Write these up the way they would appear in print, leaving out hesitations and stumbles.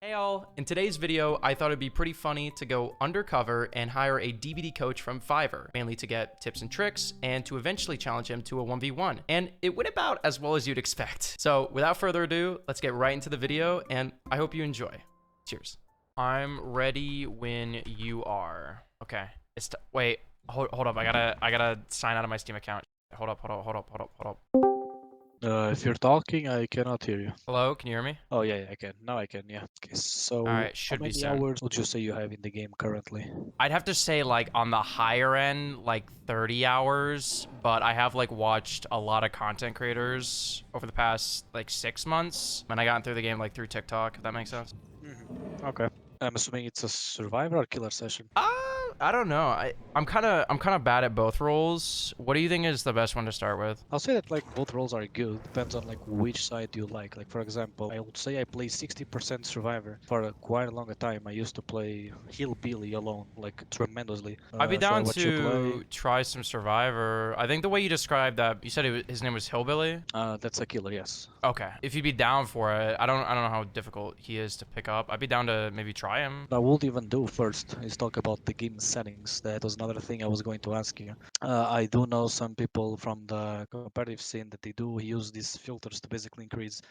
Hey all, in today's video, I thought it'd be pretty funny to go undercover and hire a DBD coach from Fiverr, mainly to get tips and tricks and to eventually challenge him to a 1v1. And it went about as well as you'd expect. So without further ado, let's get right into the video and I hope you enjoy. Cheers. I'm ready when you are. Okay, wait, hold up, I gotta sign out of my Steam account. Hold up. If you're talking, I cannot hear you. Hello, can you hear me? Oh, yeah, I can. Now I can, yeah. Okay, so All right, how should be many soon. hours would you say you have in the game currently? I'd have to say like on the higher end, like 30 hours, but I have like watched a lot of content creators over the past like 6 months, and I got through the game like through TikTok, if that makes sense. Okay. I'm assuming it's a survivor or killer session. I don't know. I'm kind of bad at both roles. What do you think is the best one to start with? I'll say that like both roles are good. Depends on like which side you like. Like for example, I would say I play 60% survivor for quite a long time. I used to play hillbilly alone, like tremendously. I'd be So down what you play? to try some Survivor. I think the way you described that, you said his name was Hillbilly. That's a killer, yes. Okay. If you'd be down for it, I don't know how difficult he is to pick up. I'd be down to maybe try him. What I would even do first is talk about the game settings. That was another thing I was going to ask you. I do know some people from the competitive scene that they do use these filters to basically increase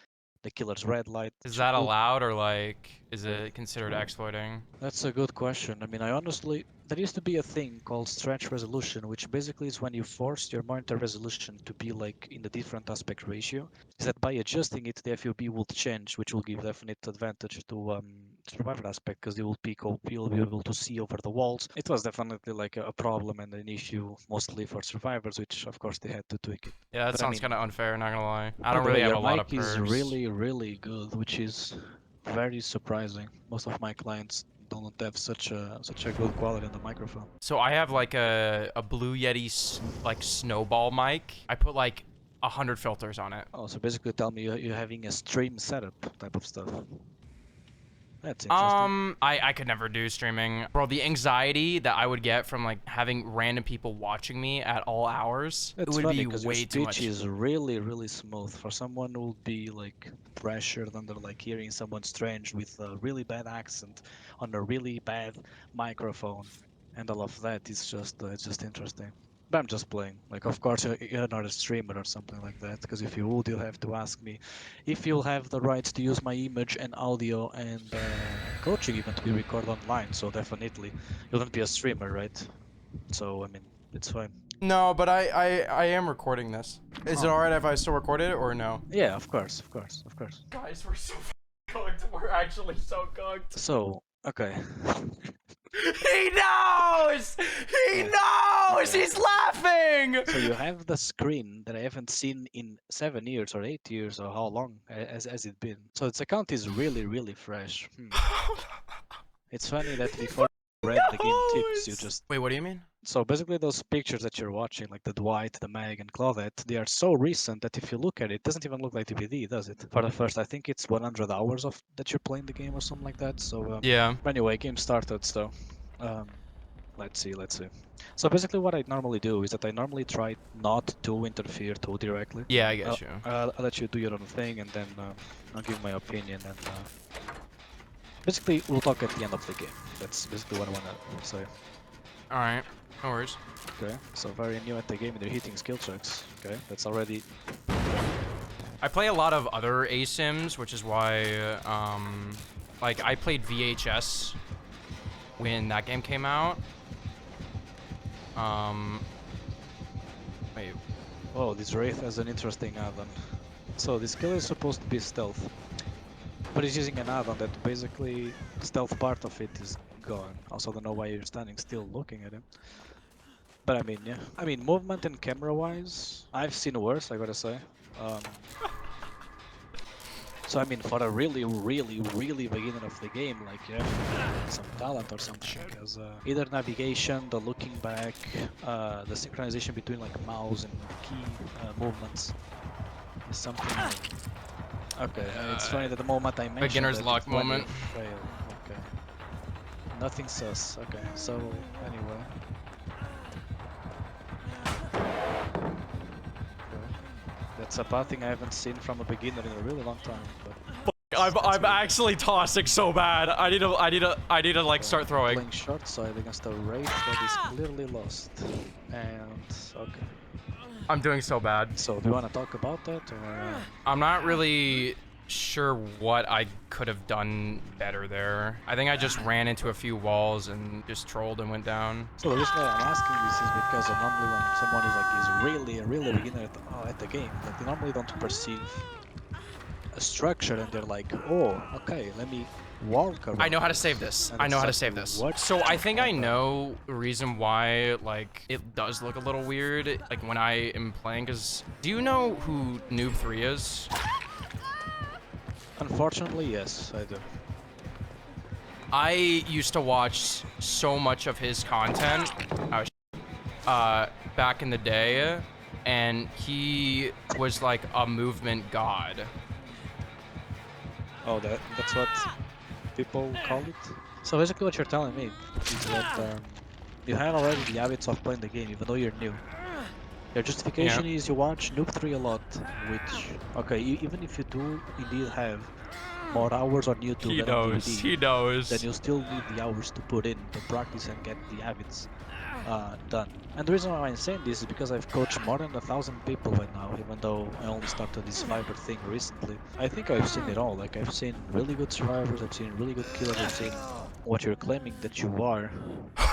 the killer's red light. Is Which that will... allowed or like is it considered exploiting? That's a good question. I mean, I honestly, there used to be a thing called stretch resolution, which basically is when you force your monitor resolution to be like in the different aspect ratio. Is that by adjusting it, the FOV will change, which will give definite advantage to survival aspect because you'll be able to see over the walls. It was definitely like a problem and an issue mostly for survivors, which of course they had to tweak it. Yeah, that But I sounds mean, kind of unfair, not gonna lie. I by don't the really way, have your a lot of mic is perks. really good, which is very surprising. Most of my clients don't have such a good quality on the microphone. So I have like a Blue Yeti like snowball mic. I put like 100 filters on it. Oh, so basically tell me you're having a stream setup type of stuff. That's interesting. I could never do streaming. Bro, the anxiety that I would get from like having random people watching me at all hours, it That's would funny be because your way too speech much. is really smooth. For someone who would be like pressured under like hearing someone strange with a really bad accent on a really bad microphone and all of that, it's just interesting. But I'm just playing. Like, of course, you're not a streamer or something like that. Because if you would, you'll have to ask me if you'll have the rights to use my image and audio and coaching even to be recorded online. So definitely, you'll not be a streamer, right? So I mean, it's fine. No, but I am recording this. Is it Oh, alright if I still record it or no? yeah, of course. Guys, we're so cooked. We're actually so cooked. So, okay. He knows! He Yeah, knows! okay. He's laughing! So you have the screen that I haven't seen in 7 years or 8 years or how long has it been. So its account is really fresh. It's funny that before you read the game tips, you Knows! just... Wait, what do you mean? So basically those pictures that you're watching, like the Dwight, the Meg, and Claudette, they are so recent that if you look at it, it doesn't even look like DBD, does it? For the first, I think it's 100 hours of that you're playing the game or something like that. So Yeah. anyway, game started, so um, let's see. So basically what I normally do is that I normally try not to interfere too directly. Yeah, I get you. I'll let you do your own thing and then I'll give my opinion and basically we'll talk at the end of the game. That's basically what I want to say. Alright, no worries. Okay, so very new at the game and you're hitting skill checks. Okay, that's already... I play a lot of other ASIMs, which is why, like, I played VHS when that game came out. Wait. Oh, this Wraith has an interesting add-on. So this kill is supposed to be stealth, but he's using an add-on that basically stealth part of it is gone. Also don't know why you're standing still looking at him. But I mean, yeah. I mean, movement and camera-wise, I've seen worse, I gotta say. So I mean, for a really beginner of the game, like you have some talent or something, because either navigation, the looking back, the synchronization between like mouse and key movements is something. Okay, it's funny that the moment I mentioned Beginner's that, luck it went moment. fail. Okay, nothing sus. Okay, so anyway. Okay. That's a pathing I haven't seen from a beginner in a really long time. But I'm actually tossing so bad. I need to like start throwing. Playing short side against a raid that is clearly lost. And okay. I'm doing so bad. So do you want to talk about that or? I'm not really sure what I could have done better there. I think I just ran into a few walls and just trolled and went down. So the reason why I'm asking this is because normally when someone is really a beginner at the game, like they normally don't perceive a structure and they're like, oh, okay, let me walk around. I know how to save this. I know how to save this. So I think I know the reason why like it does look a little weird like when I am playing, because do you know who Noob 3 is? Unfortunately, yes, I do. I used to watch so much of his content back in the day, and he was like a movement god. Oh, that's what people call it? So basically what you're telling me is that you had already the habits of playing the game, even though you're new. Your justification is you watch Noob 3 a lot, which, okay, even if you do indeed have more hours on YouTube He than on knows. DVD, He knows. then you still need the hours to put in to practice and get the habits done. And the reason why I'm saying this is because I've coached more than 1,000 people right now, even though I only started this Fiverr thing recently. I think I've seen it all. Like I've seen really good survivors, I've seen really good killers, I've seen what you're claiming that you are.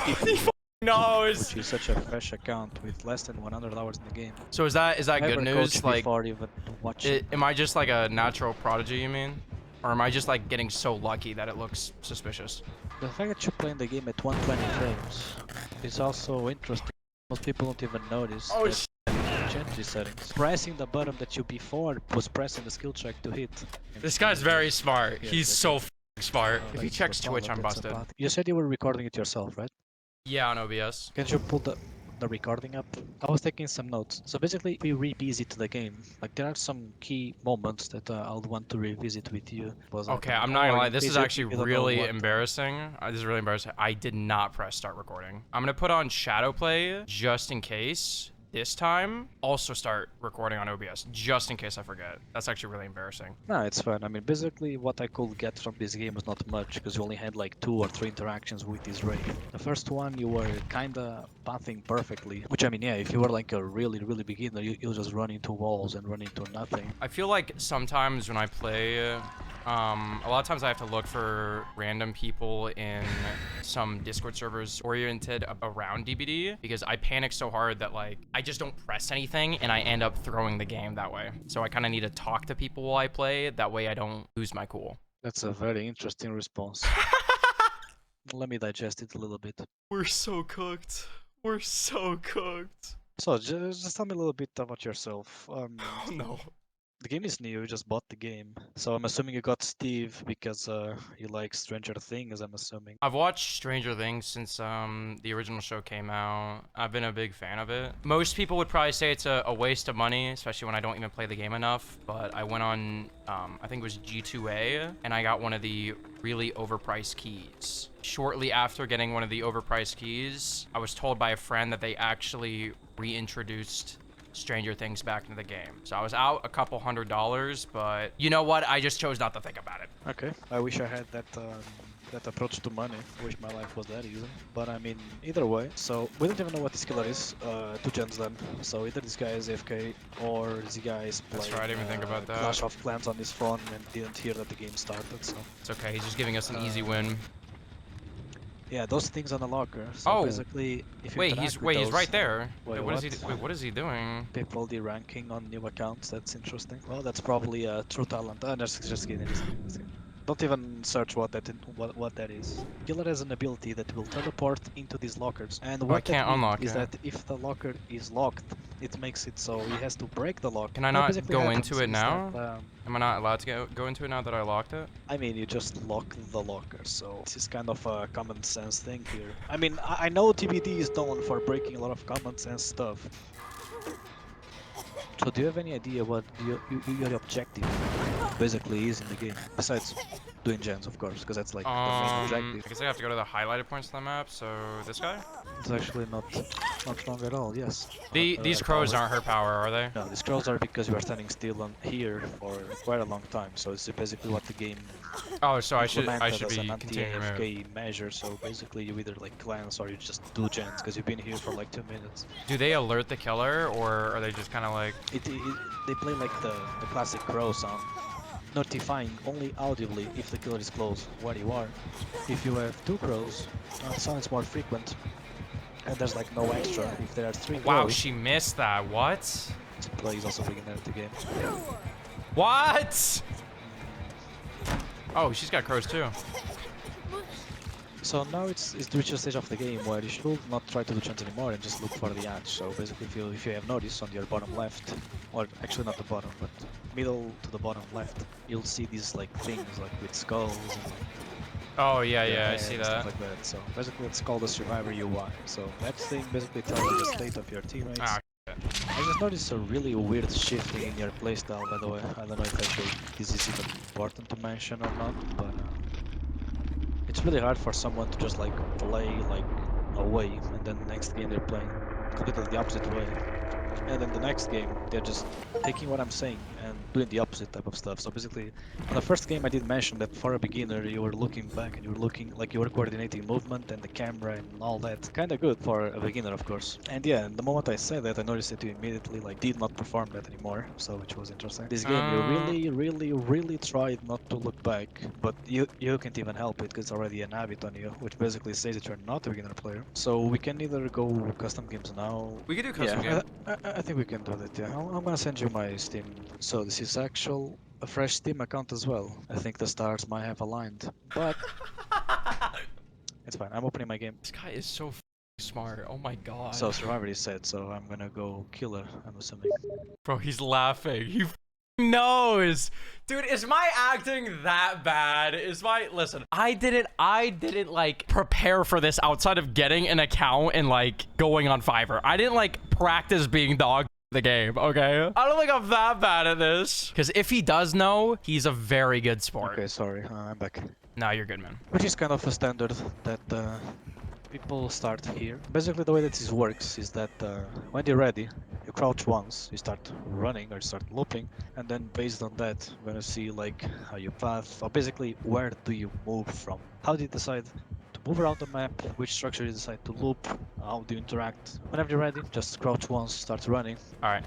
He knows. Which is such a fresh account with less than 100 hours in the game. So is that good news? Like, Even watching. am I just like a natural prodigy, you mean? Or am I just like getting so lucky that it looks suspicious? The fact that you play in the game at 120 frames is also interesting. Most people don't even notice that you change these settings. Pressing the button that you before was pressing the skill check to hit. This guy's very smart. Yeah, He's so smart. If he that's checks the Twitch, problem, I'm that's the busted. path. You said you were recording it yourself, right? Yeah, on OBS. Can you pull the recording up? I was taking some notes. So basically, we revisit the game. Like there are some key moments that I'll want to revisit with you. Okay, I'm not gonna lie. This is actually really embarrassing. This is really embarrassing. I did not press start recording. I'm gonna put on shadow play just in case. This time, also start recording on OBS just in case I forget. That's actually really embarrassing. No, it's fine. I mean, basically, what I could get from this game was not much because you only had like 2 or 3 interactions with this raid. The first one, you were kinda pathing perfectly, which I mean, yeah, if you were like a really beginner, you'll just run into walls and run into nothing. I feel like sometimes when I play, a lot of times I have to look for random people in some Discord servers oriented around DBD because I panic so hard that like I just don't press anything and I end up throwing the game that way. So I kind of need to talk to people while I play. That way I don't lose my cool. That's a very interesting response. Let me digest it a little bit. We're so cooked. We're so cooked. So just tell me a little bit about yourself. Oh no. The game is new, you just bought the game. So I'm assuming you got Steve because you like Stranger Things, I'm assuming. I've watched Stranger Things since the original show came out. I've been a big fan of it. Most people would probably say it's a waste of money, especially when I don't even play the game enough. But I went on, I think it was G2A, and I got one of the really overpriced keys. Shortly after getting one of the overpriced keys, I was told by a friend that they actually reintroduced Stranger Things back into the game. So I was out a couple $100s, but you know what? I just chose not to think about it. Okay, I wish I had that that approach to money. I wish my life was that easy. But I mean, either way. So we don't even know what this killer is. 2 gens then. So either this guy is AFK or this guy is playing. That's right, I didn't even think about that. Clash of Clans on his phone and didn't hear that the game started. So it's okay. He's just giving us an easy win. Yeah, those things on the locker. So basically, if you he's right there. Wait, what is he doing? People ranking on new accounts. That's interesting. Well, that's probably a true talent. Just kidding. Don't even search what that is. Killer has an ability that will teleport into these lockers, and what I can't unlock is it. that if the locker is locked, it makes it so he has to break the lock. Can I not go into it now? Am I not allowed to go into it now that I locked it? I mean, you just lock the locker, so this is kind of a common sense thing here. I mean, I know DBD is known for breaking a lot of common sense stuff. So do you have any idea what your objective basically is in the game? Besides doing gens, of course, because that's like the main I objective. guess I have to go to the highlighted points of the map. So this guy. It's actually not wrong at all. Yes. These Her crows power. aren't her power, are they? No, the scrolls are because you are standing still on here for quite a long time. So it's basically what the game Oh, so I should implemented as an be continuing to move. anti-AFK measure. So basically, you either like glance or you just do gens because you've been here for like 2 minutes. Do they alert the killer, or are they just kind of like? They play like the classic crow sound, notifying only audibly if the killer is close where you are. If you have 2 crows, the sound is more frequent, and there's like no extra. If there are 3 crows, Wow, she missed that. What? this play is also beginner at the game. What? Oh, she's got crows too. So now it's reached a stage of the game where you should not try to do chance anymore and just look for the edge. So basically, if you have noticed on your bottom left, or actually not the bottom, but middle to the bottom left, you'll see these like things like with skulls and like, Oh yeah, their I heads see and that. stuff like that. So basically, it's called the Survivor UI. So that thing basically tells you the state of your teammates. Ah, I just noticed a really weird shifting in your playstyle, by the way. I don't know if actually this is even important to mention or not, but it's really hard for someone to just like play like away and then the next game they're playing completely the opposite way. And then the next game they're just taking what I'm saying and doing the opposite type of stuff. So basically, on the first game I did mention that for a beginner you were looking back and you were looking like you were coordinating movement and the camera and all that. Kinda good for a beginner, of course. And yeah, the moment I said that, I noticed that you immediately like did not perform that anymore, so which was interesting. This game you really tried not to look back, but you can't even help it because it's already an habit on you, which basically says that you're not a beginner player. So we can either go custom games now. We could do custom Yeah, game. I think we can do that. Yeah, I'm gonna send you my Steam. So this is actual a fresh Steam account as well. I think the stars might have aligned, but it's fine. I'm opening my game. This guy is so smart. Oh my god. So Survivor is set, so I'm gonna go killer. I'm assuming. Bro, he's laughing. He knows. Dude, is my acting that bad? Listen, I didn't like prepare for this outside of getting an account and like going on Fiverr. I didn't like practice being dog the game, okay? I don't think I'm that bad at this. Because if he does know, he's a very good sport. Okay, sorry. I'm back. No, you're good, man. Which is kind of a standard that people start here. Basically, the way that this works is that when you're ready, you crouch once, you start running or start looping, and then based on that, you're gonna see like how you path, or basically where do you move from. How do you decide to move around the map, which structure you decide to loop, how do you interact. Whenever you're ready, just crouch once, start running. All right.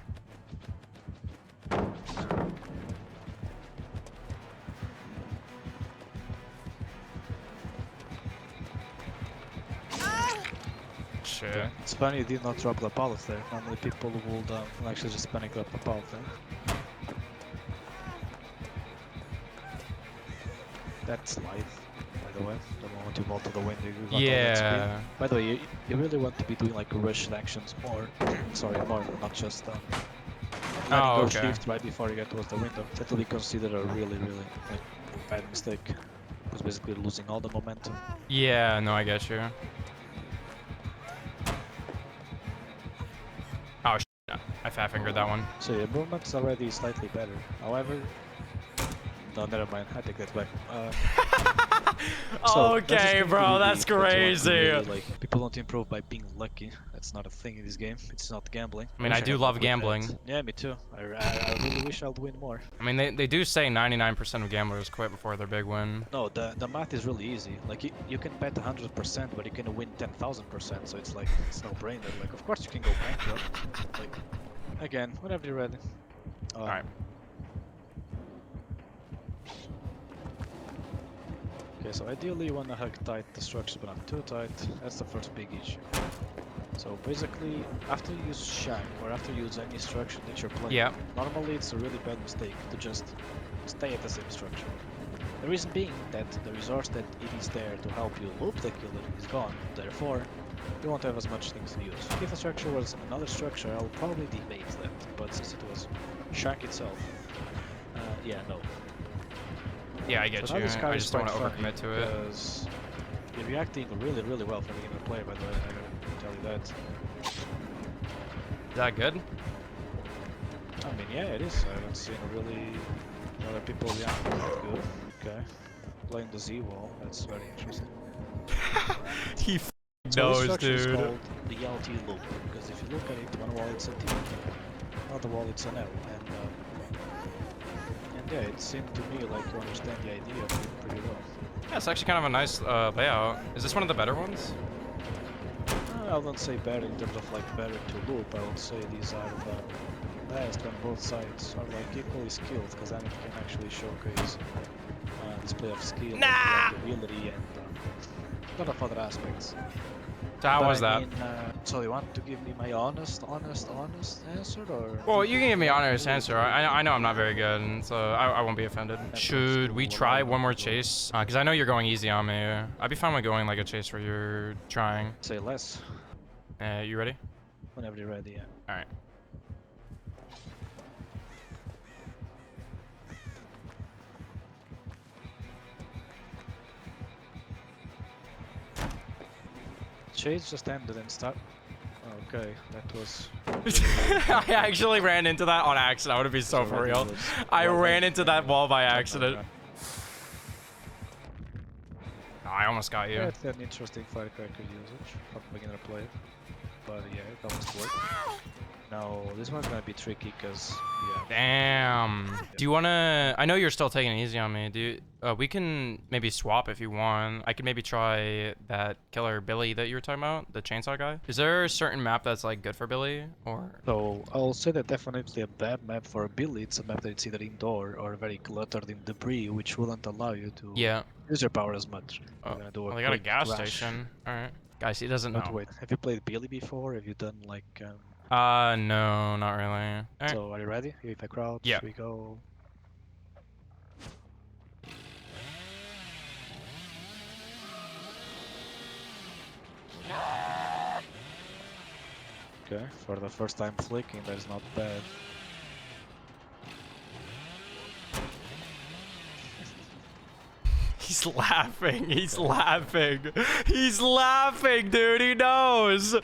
Shit. Okay. It's funny you did not drop the pallet there. Normally people would actually just panic up the pallet there. That's live, by the way. The moment you vault to the window, you got all that speed. Yeah. By the way, you really want to be doing like rushed actions more. Sorry, more, not just letting go okay. shift right before you get towards the window. That will be considered a really like, bad mistake. Because basically losing all the momentum. Yeah, no, I get you. Oh, shit. I fat fingered that one. So your movement's already slightly better. However, no, never mind. I take that back. Okay, bro, that's crazy. Really, like, people don't improve by being lucky. That's not a thing in this game. It's not gambling. I mean, I do love gambling. Yeah, me too. I really wish I'd win more. I mean, they do say 99% of gamblers quit before their big win. No, the math is really easy. Like, you can bet 100%, but you can win 10,000%. So it's like, it's no brainer. Like, of course you can go bankrupt. Like, again, whenever you're ready. Alright. Okay, so ideally you want to hug tight the structure, but not too tight. That's the first big issue. So basically, after you use Shack, or after you use any structure that you're playing, normally it's a really bad mistake to just stay at the same structure. The reason being that the resource that it is there to help you loop the killer is gone, therefore you won't have as much things to use. If the structure was another structure, I'll probably debate that, but since it was Shack itself, yeah, no. Yeah, I get so you. I just don't want to overcommit to it. Because you're reacting really well for a beginner player, by the way, I gotta tell you that. Is that good? I mean, yeah, it is. I haven't seen really a lot of people react that good. Okay. playing the Z wall. That's very interesting. He So this knows, structure is dude. called the LT loop, because if you look at it, one wall it's a T, another wall it's an L, and yeah, it seemed to me like you understand the idea of it pretty well. Yeah, it's actually kind of a nice layout. Is this one of the better ones? I wouldn't say better in terms of like better to loop. I would say these are the best when both sides are like equally skilled, because then it can actually showcase display of skill, Nah! and ability, and a lot of other aspects. So how But was I that? mean, so you want to give me my honest answer, or? Well, you can give me an honest answer. I know I'm not very good, and so I won't be offended. Should we try one more chase? Because I know you're going easy on me. I'd be fine with going like a chase where you're trying. Say less. You ready? Whenever you're ready, yeah. All right. Chase just ended and start. Okay, that was. I actually ran into that on accident. I would be so for real. I ran into that wall by accident. Oh, I almost got you. That's an interesting firecracker usage from beginner player, but yeah, it almost worked. No, this one's gonna be tricky because yeah. Damn. Do you wanna? I know you're still taking it easy on me. Do you, we can maybe swap if you want. I could maybe try that killer Billy that you were talking about, the chainsaw guy. Is there a certain map that's like good for Billy, or? So I'll say that definitely a bad map for Billy. It's a map that it's either indoor or very cluttered in debris, which wouldn't allow you to use your power as much. Oh, We're gonna do well, they got a quick gas crash. station. All right, guys, he doesn't But know. wait, have you played Billy before? Have you done like? No, not really. All right. So are you ready? If I crouch, Yeah. we go. Okay, for the first time flicking, that's not bad. He's laughing. He's laughing. He's laughing, dude. He knows.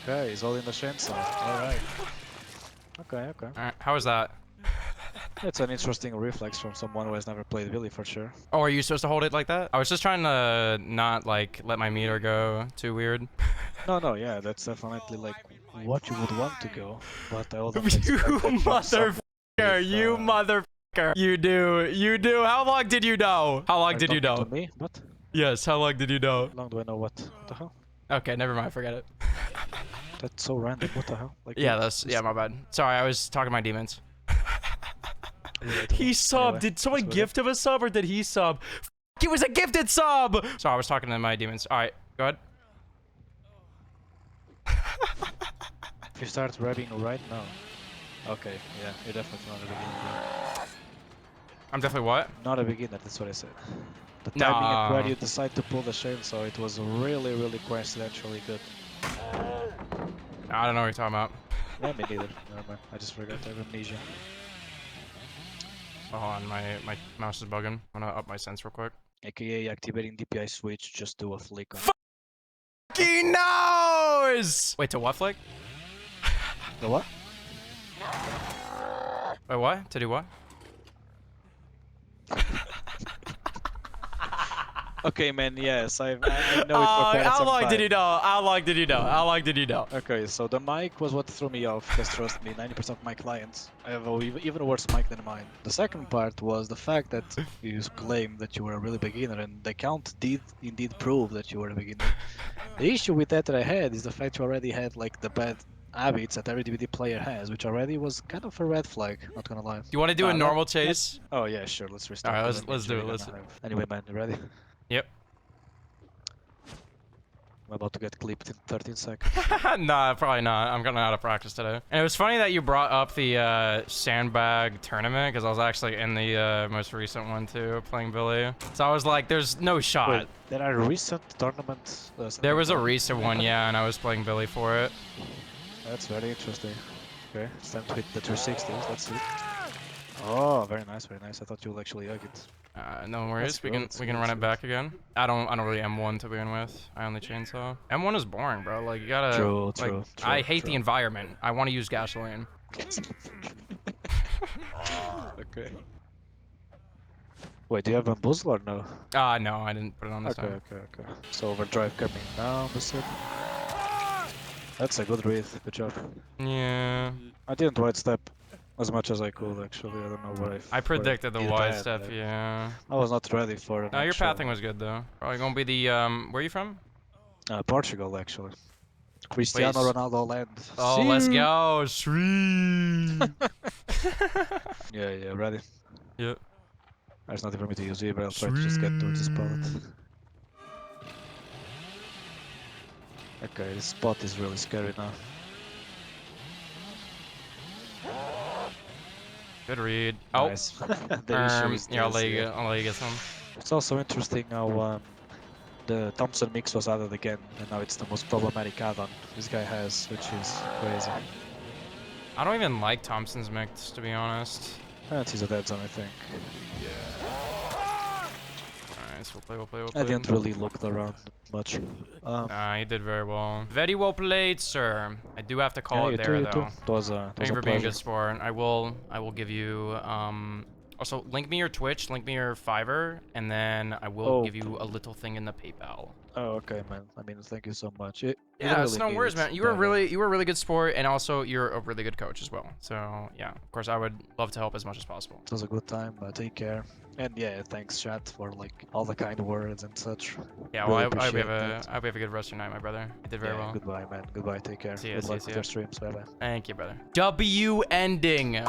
Okay, he's holding the chainsaw. Alright. Okay, okay. Alright, how was that? It's an interesting reflex from someone who has never played Billy for sure. Oh, are you supposed to hold it like that? I was just trying to not like let my meter go too weird. No, yeah, that's definitely like what you would want to go, but I also You motherfucker! You motherfucker! You do. How long did you know? How long did you know? To me, what? Yes, how long did you know? How long do I know what? What the hell? Okay, never mind, forget it. That's so random, what the hell? Like, Yeah, yeah, my bad. Sorry, I was talking to my demons. He subbed. Anyway, did someone gift him a sub or did he sub? It was a gifted sub! Sorry, I was talking to my demons. Alright, go ahead. If you start revving right now. Okay, yeah, you're definitely not a beginner. I'm definitely what? Not a beginner, that's what I said. The timing and where you decide to pull the chainsaw, it was really, really coincidentally good. I don't know what you're talking about. Yeah, me neither. Never mind. I just forgot I have amnesia. Oh, hold on, my mouse is bugging. I'm gonna up my sense real quick. AKA activating DPI switch, just do a flick on He knows! Wait, to what flick? the what? Wait, what? To do what? Okay, man, yes, I know it for quite how some long time. did you know? How long did you know? How long did you know? Okay, so the mic was what threw me off, because trust me, 90% of my clients have a even worse mic than mine. The second part was the fact that you claim that you were a really beginner, and the count did indeed prove that you were a beginner. The issue with that I had is the fact you already had like the bad habits that every DBD player has, which already was kind of a red flag, not gonna lie. You want to do a normal chase? Oh yeah, sure, let's restart. Alright, let's do it. Anyway, man, you ready? Yep. I'm about to get clipped in 13 seconds. Nah, probably not. I'm gonna out of practice today. And it was funny that you brought up the sandbag tournament, because I was actually in the most recent one too, playing Billy. So I was like, there's no shot. Wait, there are recent tournaments? There was a recent one, yeah, and I was playing Billy for it. That's very interesting. Okay, it's time to hit the 360s, let's see. Oh, very nice, very nice. I thought you would actually hug it. No worries. That's We cool, can that's we cool, can run that's it back again. I don't really M1 to begin with. I only chainsaw. M1 is boring, bro. Like you gotta True, like true, I true, hate the true. environment. I want to use gasoline. Okay. Wait, do you have a bamboozle or no? No, I didn't put it on this Okay, time. okay, okay. So overdrive coming down the city. That's a good read. Good job. Yeah. I didn't wide step as much as I could actually. I don't know what I where I predicted the did wide bad step, there. yeah. I was not ready for an No, your actual pathing was good though. Probably gonna be the where are you from? Portugal actually. Wait. Cristiano Ronaldo land. Oh, See let's you. go. Sweet. Yeah, ready. Yep. There's nothing for me to use either. I'll try to just get towards the spot. Sweet. Okay, this spot is really scary now. Good read. Oh. Nice. The issue is Yeah, this. Yeah. I'll let you get some. It's also interesting how the Thompson mix was added again, and now it's the most problematic add-on this guy has, which is crazy. I don't even like Thompson's mix, to be honest. And he's a dead zone, I think. Alright, so we'll play. I didn't really look around much. Nah, you did very well. Very well played, sir. I do have to call Yeah, it there, you though. too. It was Thank you a for being a pleasure. good sport. I will give you also link me your Twitch, link me your Fiverr, and then I will give you a little thing in the PayPal. Oh, okay, man. I mean, thank you so much. You Yeah, don't it's really no need worries, it, man. You but, were a really good sport, and also you're a really good coach as well. So yeah, of course I would love to help as much as possible. it was a good time. Take care. And yeah, thanks, chat, for like all the kind words and such. Yeah, well, Really I hope appreciate you that. have a good rest of your night, my brother. You did very Yeah, well. goodbye, man. Goodbye. Take care. See ya, Good see ya, luck see with ya. your streams. Bye bye. Thank you, brother. W ending.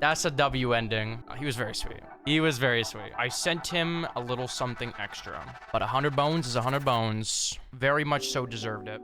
That's a W ending. He was very sweet. He was very sweet. I sent him a little something extra. But 100 bones is 100 bones. Very much so deserved it.